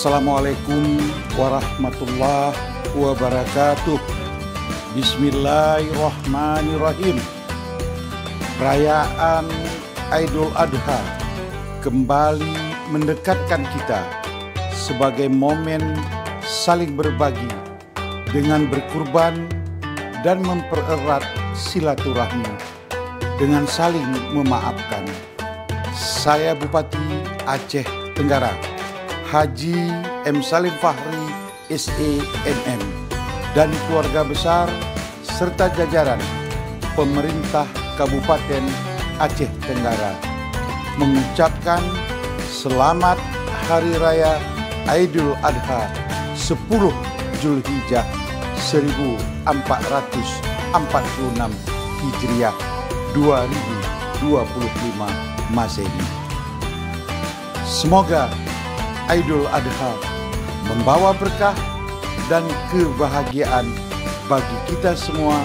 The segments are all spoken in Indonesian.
Assalamualaikum warahmatullahi wabarakatuh. Bismillahirrahmanirrahim. Perayaan Idul Adha kembali mendekatkan kita sebagai momen saling berbagi dengan berkurban dan mempererat silaturahmi dengan saling memaafkan. Saya Bupati Aceh Tenggara, Haji M. Salim Fahri SEMM, dan keluarga besar serta jajaran pemerintah Kabupaten Aceh Tenggara mengucapkan selamat Hari Raya Idul Adha 10 Zulhijjah 1446 Hijriah 2025 Masehi. Semoga Idul Adha membawa berkah dan kebahagiaan bagi kita semua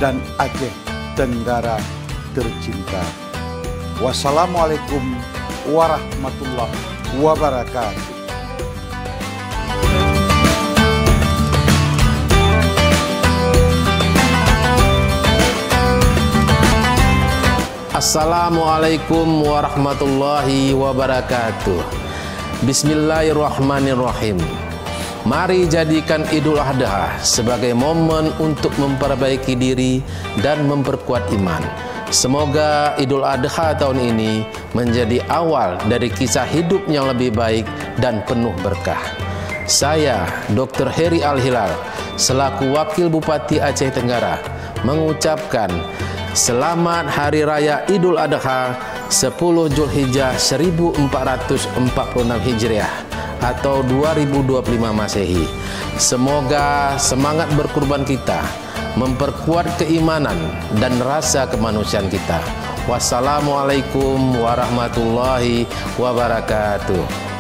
dan Aceh Tenggara tercinta. Wassalamualaikum warahmatullahi wabarakatuh. Assalamualaikum warahmatullahi wabarakatuh. Bismillahirrahmanirrahim. Mari jadikan Idul Adha sebagai momen untuk memperbaiki diri dan memperkuat iman. Semoga Idul Adha tahun ini menjadi awal dari kisah hidup yang lebih baik dan penuh berkah. Saya, Dr. Heri Al-Hilal, selaku Wakil Bupati Aceh Tenggara, mengucapkan selamat Hari Raya Idul Adha 10 Zulhijjah 1446 Hijriah atau 2025 Masehi. Semoga semangat berkurban kita memperkuat keimanan dan rasa kemanusiaan kita. Wassalamualaikum warahmatullahi wabarakatuh.